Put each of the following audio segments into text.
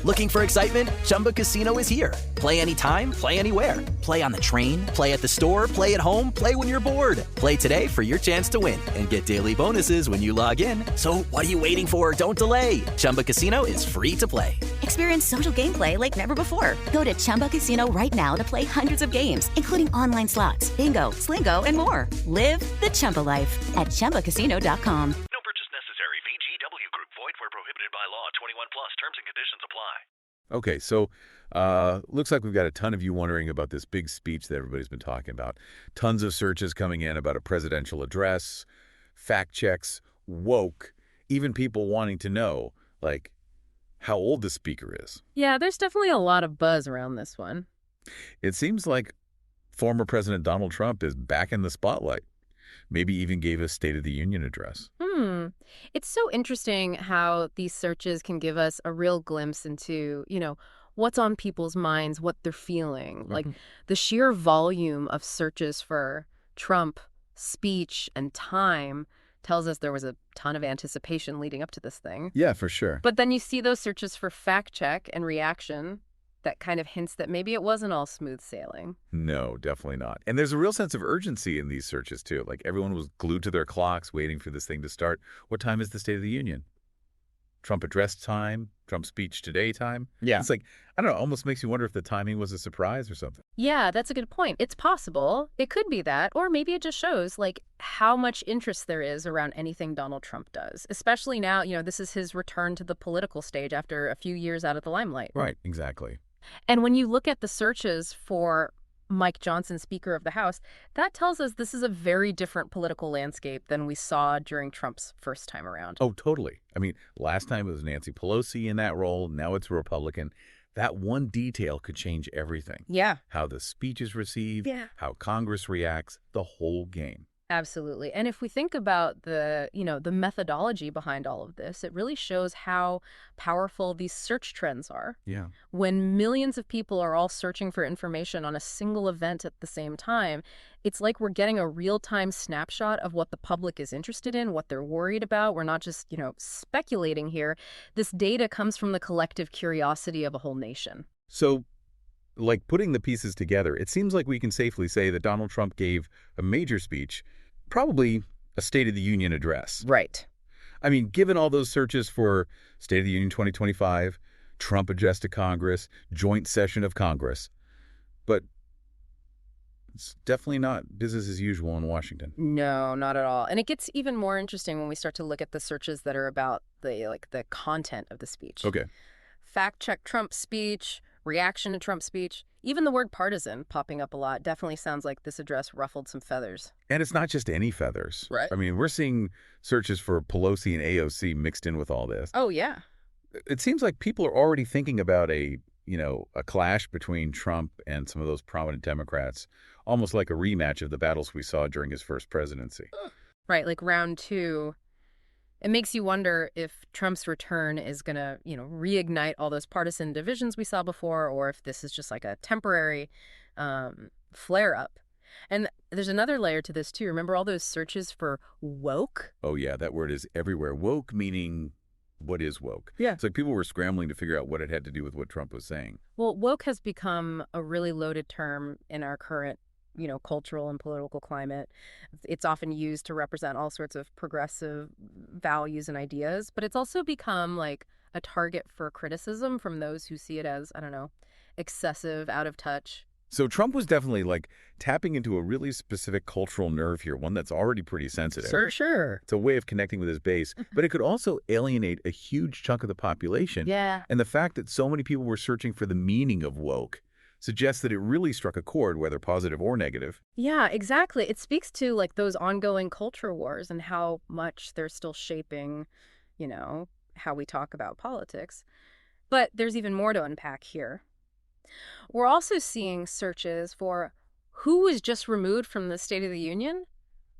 Looking for excitement? Chumba Casino is here. Play anytime, play anywhere. Play on the train, play at the store, play at home, play when you're bored. Play today for your chance to win and get daily bonuses when you log in. So what are you waiting for? Don't delay. Chumba Casino is free to play. Experience social gameplay like never before. Go to Chumba Casino right now to play hundreds of games, including online slots, bingo, Slingo, and more. Live the Chumba life at ChumbaCasino.com. No purchase necessary. VGW Group. Void where prohibited by law. 21 plus. Terms and conditions apply. Okay, so looks like we've got a ton of you wondering about this big speech that everybody's been talking about. Tons of searches coming in about a presidential address, fact checks, woke, even people wanting to know, like, how old the speaker is. Yeah, there's definitely a lot of buzz around this one. It seems like former President Donald Trump is back in the spotlight. Maybe even gave a State of the Union address. It's so interesting how these searches can give us a real glimpse into, what's on people's minds, what they're feeling. Like the sheer volume of searches for Trump, speech, and time tells us there was a ton of anticipation leading up to this thing. Yeah, for sure. But then you see those searches for fact check and reaction that kind of hints that maybe it wasn't all smooth sailing. No, definitely not. And there's a real sense of urgency in these searches, too. Like, everyone was glued to their clocks waiting for this thing to start. What time is the State of the Union? Trump address time? Trump speech today time? Yeah. It's like, I don't know, almost makes you wonder if the timing was a surprise or something. Yeah, that's a good point. It's possible. It could be that. Or maybe it just shows, how much interest there is around anything Donald Trump does. Especially now, this is his return to the political stage after a few years out of the limelight. Right, exactly. And when you look at the searches for Mike Johnson, Speaker of the House, that tells us this is a very different political landscape than we saw during Trump's first time around. Oh, totally. I mean, last time it was Nancy Pelosi in that role. Now it's a Republican. That one detail could change everything. Yeah. How the speech is received, Yeah. how Congress reacts, the whole game. Absolutely. And if we think about the methodology behind all of this, it really shows how powerful these search trends are. Yeah. When millions of people are all searching for information on a single event at the same time, it's like we're getting a real-time snapshot of what the public is interested in, what they're worried about. We're not just, speculating here. This data comes from the collective curiosity of a whole nation. So, putting the pieces together, it seems like we can safely say that Donald Trump gave a major speech, probably a State of the Union address. Right. I mean, given all those searches for State of the Union 2025, Trump address to Congress, joint session of Congress, but it's definitely not business as usual in Washington. No, not at all. And it gets even more interesting when we start to look at the searches that are about the content of the speech. Okay. Fact check Trump's speech, reaction to Trump's speech. Even the word partisan popping up a lot definitely sounds like this address ruffled some feathers. And it's not just any feathers. Right. I mean, we're seeing searches for Pelosi and AOC mixed in with all this. Oh, yeah. It seems like people are already thinking about a clash between Trump and some of those prominent Democrats, almost like a rematch of the battles we saw during his first presidency. Right, like round two. It makes you wonder if Trump's return is going to, reignite all those partisan divisions we saw before, or if this is just like a temporary flare-up. And there's another layer to this, too. Remember all those searches for woke? Oh, yeah, that word is everywhere. Woke meaning, what is woke? Yeah. It's like people were scrambling to figure out what it had to do with what Trump was saying. Well, woke has become a really loaded term in our current cultural and political climate. It's often used to represent all sorts of progressive values and ideas, but it's also become like a target for criticism from those who see it as, excessive, out of touch. So Trump was definitely tapping into a really specific cultural nerve here, one that's already pretty sensitive. For sure. It's a way of connecting with his base, but it could also alienate a huge chunk of the population. Yeah. And the fact that so many people were searching for the meaning of woke suggests that it really struck a chord, whether positive or negative. Yeah, exactly. It speaks to those ongoing culture wars and how much they're still shaping, how we talk about politics. But there's even more to unpack here. We're also seeing searches for who was just removed from the State of the Union.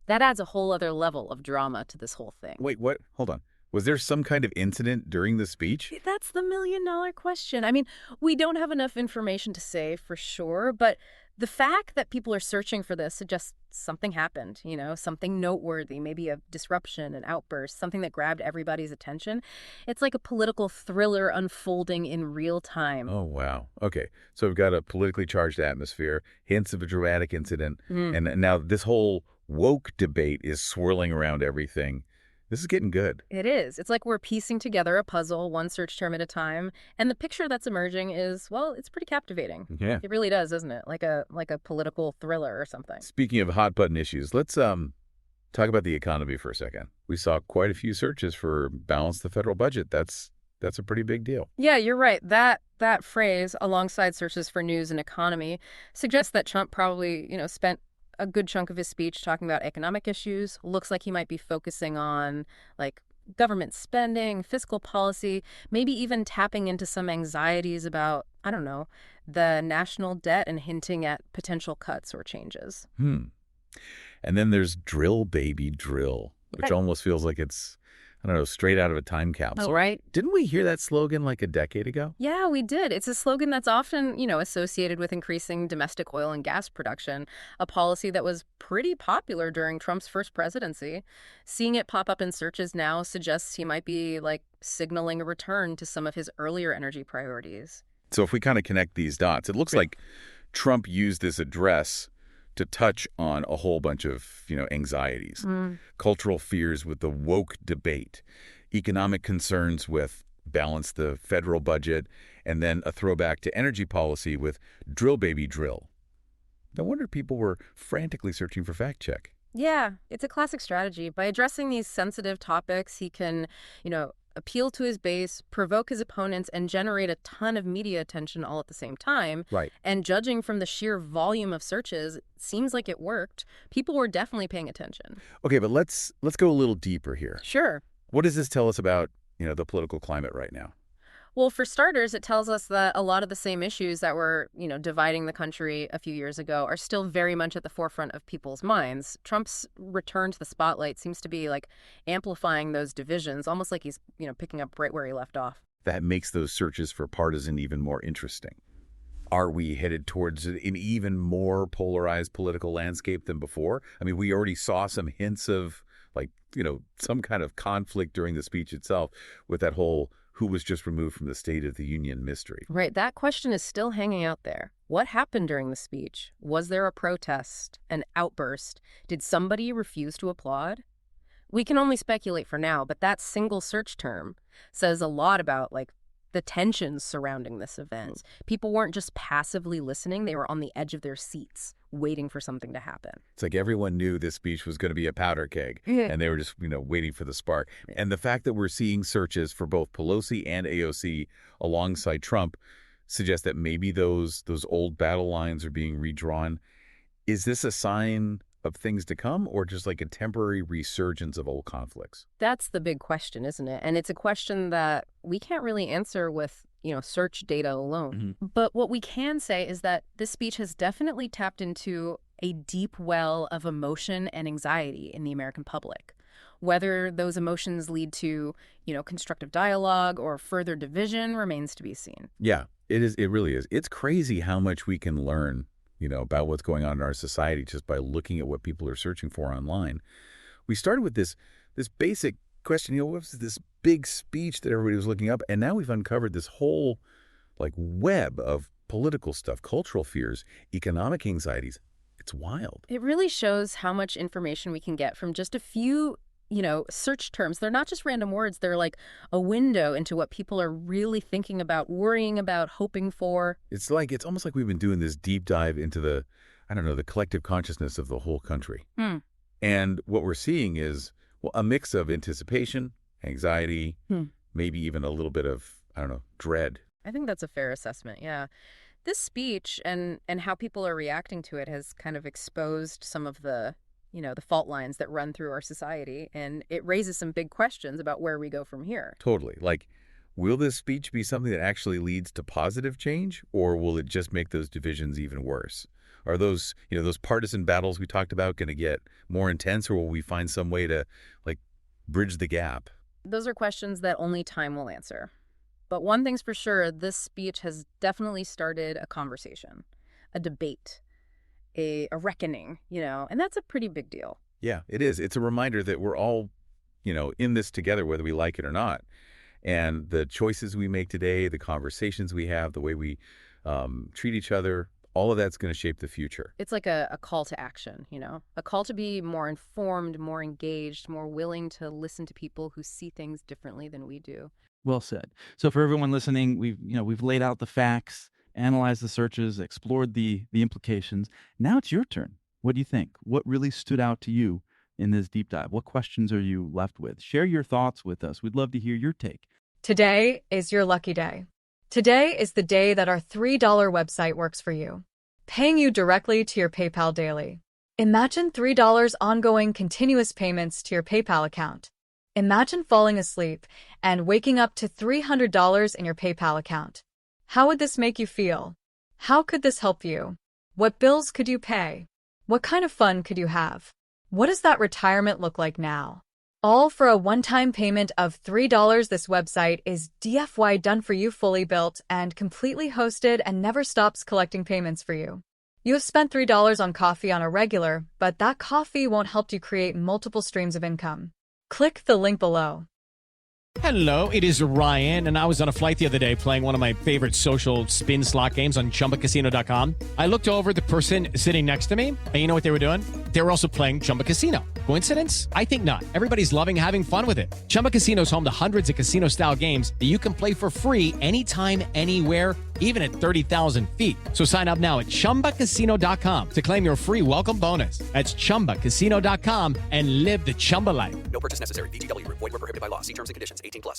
That adds a whole other level of drama to this whole thing. Wait, what? Hold on. Was there some kind of incident during the speech? That's the million-dollar question. I mean, we don't have enough information to say for sure, but The fact that people are searching for this suggests something happened, something noteworthy, maybe a disruption, an outburst, something that grabbed everybody's attention. It's like a political thriller unfolding in real time. Oh, wow. Okay, so we've got a politically charged atmosphere, hints of a dramatic incident, and now this whole woke debate is swirling around everything. This is getting good. It is. It's like we're piecing together a puzzle, one search term at a time, and the picture that's emerging is, well, it's pretty captivating. Yeah. It really does, doesn't it? Like a political thriller or something. Speaking of hot button issues, let's talk about the economy for a second. We saw quite a few searches for balance the federal budget. That's a pretty big deal. Yeah, you're right. That phrase, alongside searches for news and economy, suggests that Trump probably, spent a good chunk of his speech talking about economic issues. Looks like he might be focusing on like government spending, fiscal policy, maybe even tapping into some anxieties about, I don't know, the national debt and hinting at potential cuts or changes. And then there's drill, baby, drill, which almost feels like it's, I don't know, straight out of a time capsule. Oh, right. Didn't we hear that slogan like a decade ago? Yeah, we did. It's a slogan that's often, associated with increasing domestic oil and gas production, a policy that was pretty popular during Trump's first presidency. Seeing it pop up in searches now suggests he might be, signaling a return to some of his earlier energy priorities. So if we kind of connect these dots, it looks like Trump used this address to touch on a whole bunch of, anxieties, cultural fears with the woke debate, economic concerns with balance the federal budget, and then a throwback to energy policy with drill, baby, drill. No wonder people were frantically searching for fact check. Yeah, it's a classic strategy. By addressing these sensitive topics, he can, appeal to his base, provoke his opponents, and generate a ton of media attention all at the same time. Right. And judging from the sheer volume of searches, it seems like it worked. People were definitely paying attention. Okay, but let's go a little deeper here. Sure. What does this tell us about, the political climate right now? Well, for starters, it tells us that a lot of the same issues that were, dividing the country a few years ago are still very much at the forefront of people's minds. Trump's return to the spotlight seems to be amplifying those divisions, almost like he's, picking up right where he left off. That makes those searches for partisan even more interesting. Are we headed towards an even more polarized political landscape than before? I mean, we already saw some hints of some kind of conflict during the speech itself with that whole who was just removed from the State of the Union mystery. Right. That question is still hanging out there. What happened during the speech? Was there a protest, an outburst? Did somebody refuse to applaud? We can only speculate for now, but that single search term says a lot about the tensions surrounding this event. People weren't just passively listening. They were on the edge of their seats, waiting for something to happen. It's like everyone knew this speech was going to be a powder keg, and they were just, waiting for the spark. And the fact that we're seeing searches for both Pelosi and AOC alongside Trump suggests that maybe those old battle lines are being redrawn. Is this a sign of things to come, or just like a temporary resurgence of old conflicts? That's the big question, isn't it? And it's a question that we can't really answer with, search data alone. But what we can say is that this speech has definitely tapped into a deep well of emotion and anxiety in the American public. Whether those emotions lead to, constructive dialogue or further division remains to be seen. Yeah, it is. It really is. It's crazy how much we can learn about what's going on in our society just by looking at what people are searching for online. We started with this basic question, what was this big speech that everybody was looking up? And now we've uncovered this whole web of political stuff, cultural fears, economic anxieties. It's wild. It really shows how much information we can get from just a few search terms. They're not just random words. They're like a window into what people are really thinking about, worrying about, hoping for. It's almost like we've been doing this deep dive into the collective consciousness of the whole country. And what we're seeing is, a mix of anticipation, anxiety, maybe even a little bit of, dread. I think that's a fair assessment, yeah. This speech and how people are reacting to it has kind of exposed some of the the fault lines that run through our society, and it raises some big questions about where we go from here. Totally. Will this speech be something that actually leads to positive change, or will it just make those divisions even worse? Are those, those partisan battles we talked about going to get more intense, or will we find some way to, bridge the gap? Those are questions that only time will answer. But one thing's for sure, this speech has definitely started a conversation, a debate. a reckoning, and that's a pretty big deal. Yeah, it is. It's a reminder that we're all, in this together, whether we like it or not. And the choices we make today, the conversations we have, the way we treat each other, all of that's going to shape the future. It's like a call to action, a call to be more informed, more engaged, more willing to listen to people who see things differently than we do. Well said. So for everyone listening, we've laid out the facts, analyzed the searches, explored the implications. Now it's your turn. What do you think? What really stood out to you in this deep dive? What questions are you left with? Share your thoughts with us. We'd love to hear your take. Today is your lucky day. Today is the day that our $3 website works for you, paying you directly to your PayPal daily. Imagine $3 ongoing continuous payments to your PayPal account. Imagine falling asleep and waking up to $300 in your PayPal account. How would this make you feel? How could this help you? What bills could you pay? What kind of fun could you have? What does that retirement look like now? All for a one-time payment of $3. This website is DFY done for you, fully built and completely hosted, and never stops collecting payments for you. You have spent $3 on coffee on a regular, but that coffee won't help you create multiple streams of income. Click the link below. Hello, it is Ryan, and I was on a flight the other day playing one of my favorite social spin slot games on ChumbaCasino.com. I looked over at the person sitting next to me, and you know what they were doing? They were also playing Chumba Casino. Coincidence? I think not. Everybody's loving having fun with it. Chumba Casino is home to hundreds of casino-style games that you can play for free anytime, anywhere, even at 30,000 feet. So sign up now at ChumbaCasino.com to claim your free welcome bonus. That's ChumbaCasino.com and live the Chumba life. No purchase necessary. VGW Group. Void where prohibited by law. See terms and conditions. 18+.